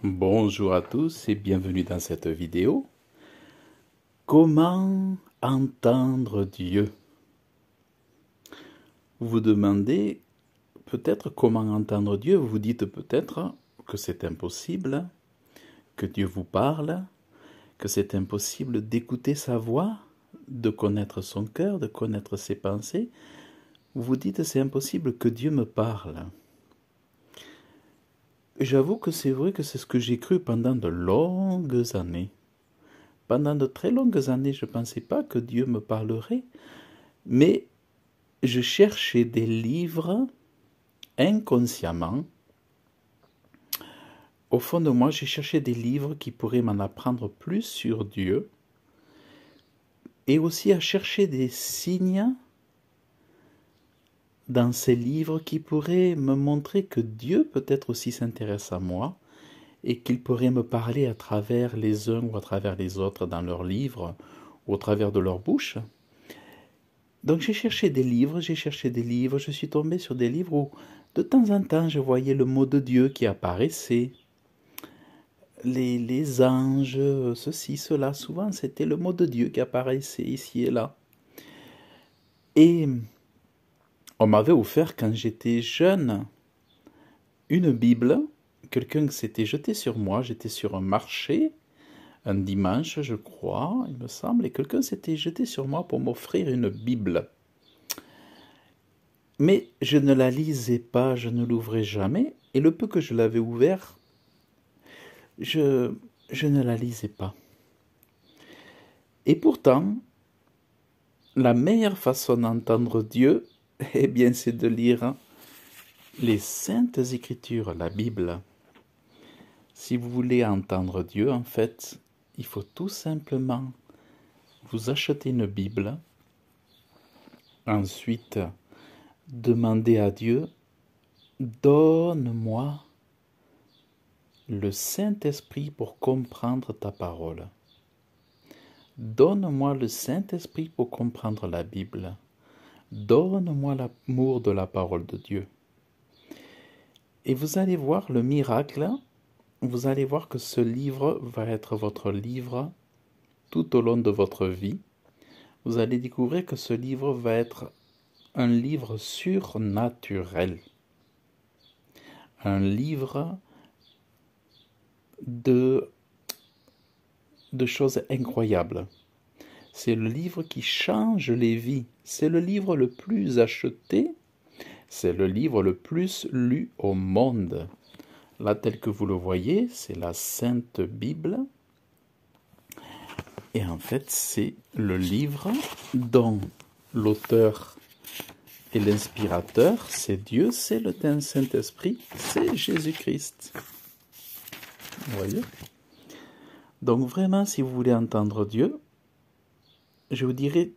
Bonjour à tous et bienvenue dans cette vidéo. Comment entendre Dieu? Vous vous demandez peut-être comment entendre Dieu. Vous vous dites peut-être que c'est impossible, que Dieu vous parle, que c'est impossible d'écouter sa voix, de connaître son cœur, de connaître ses pensées. Vous vous dites c'est impossible que Dieu me parle. J'avoue que c'est vrai que c'est ce que j'ai cru pendant de longues années. Pendant de très longues années, je ne pensais pas que Dieu me parlerait, mais je cherchais des livres inconsciemment. Au fond de moi, j'ai cherché des livres qui pourraient m'en apprendre plus sur Dieu et aussi à chercher des signes dans ces livres qui pourraient me montrer que Dieu peut-être aussi s'intéresse à moi et qu'il pourrait me parler à travers les uns ou à travers les autres dans leurs livres ou au travers de leur bouche. Donc j'ai cherché des livres, je suis tombé sur des livres où de temps en temps je voyais le mot de Dieu qui apparaissait. Les anges, ceci, cela, souvent c'était le mot de Dieu qui apparaissait ici et là. Et on m'avait offert quand j'étais jeune une Bible, quelqu'un s'était jeté sur moi, j'étais sur un marché, un dimanche je crois, il me semble, et quelqu'un s'était jeté sur moi pour m'offrir une Bible. Mais je ne la lisais pas, je ne l'ouvrais jamais, et le peu que je l'avais ouvert, je ne la lisais pas. Et pourtant, la meilleure façon d'entendre Dieu, eh bien, c'est de lire les Saintes Écritures, la Bible. Si vous voulez entendre Dieu, en fait, il faut tout simplement vous acheter une Bible, ensuite demander à Dieu, donne-moi le Saint-Esprit pour comprendre ta parole. Donne-moi le Saint-Esprit pour comprendre la Bible. Donne-moi l'amour de la parole de Dieu. Et vous allez voir le miracle, vous allez voir que ce livre va être votre livre tout au long de votre vie. Vous allez découvrir que ce livre va être un livre surnaturel. Un livre de choses incroyables. C'est le livre qui change les vies. C'est le livre le plus acheté. C'est le livre le plus lu au monde. Là, tel que vous le voyez, c'est la Sainte Bible. Et en fait, c'est le livre dont l'auteur et l'inspirateur, c'est Dieu, c'est le Saint-Esprit, c'est Jésus-Christ. Vous voyez? Donc vraiment, si vous voulez entendre Dieu, je vous dirais,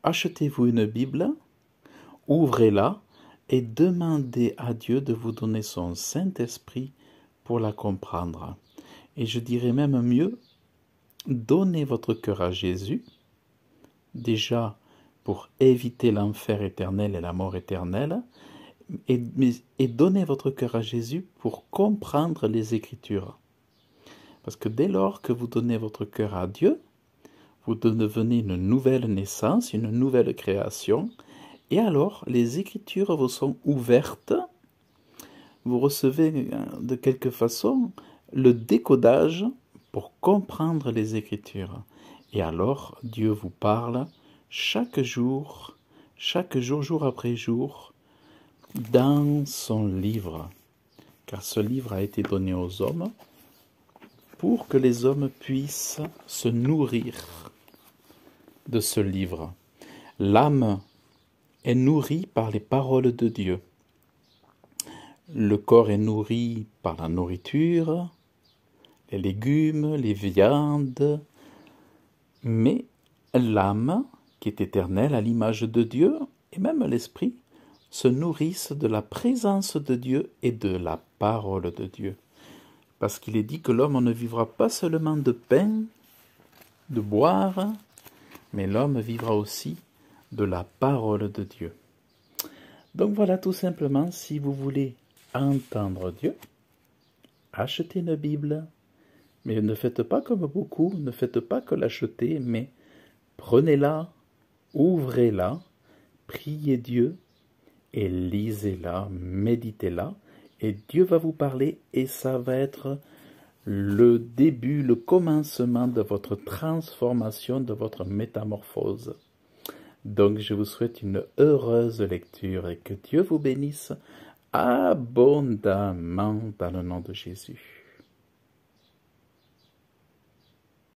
achetez-vous une Bible, ouvrez-la et demandez à Dieu de vous donner son Saint-Esprit pour la comprendre. Et je dirais même mieux, donnez votre cœur à Jésus, déjà pour éviter l'enfer éternel et la mort éternelle, et donnez votre cœur à Jésus pour comprendre les Écritures. Parce que dès lors que vous donnez votre cœur à Dieu, vous devenez une nouvelle naissance, une nouvelle création, et alors les Écritures vous sont ouvertes, vous recevez de quelque façon le décodage pour comprendre les Écritures. Et alors Dieu vous parle chaque jour, jour après jour, dans son livre. Car ce livre a été donné aux hommes pour que les hommes puissent se nourrir de ce livre. L'âme est nourrie par les paroles de Dieu. Le corps est nourri par la nourriture, les légumes, les viandes, mais l'âme, qui est éternelle à l'image de Dieu, et même l'esprit, se nourrissent de la présence de Dieu et de la parole de Dieu. Parce qu'il est dit que l'homme ne vivra pas seulement de pain, de boire, mais l'homme vivra aussi de la parole de Dieu. Donc voilà, tout simplement, si vous voulez entendre Dieu, achetez une Bible, mais ne faites pas comme beaucoup, ne faites pas que l'acheter, mais prenez-la, ouvrez-la, priez Dieu et lisez-la, méditez-la, et Dieu va vous parler et ça va être le début, le commencement de votre transformation, de votre métamorphose. Donc je vous souhaite une heureuse lecture et que Dieu vous bénisse abondamment dans le nom de Jésus.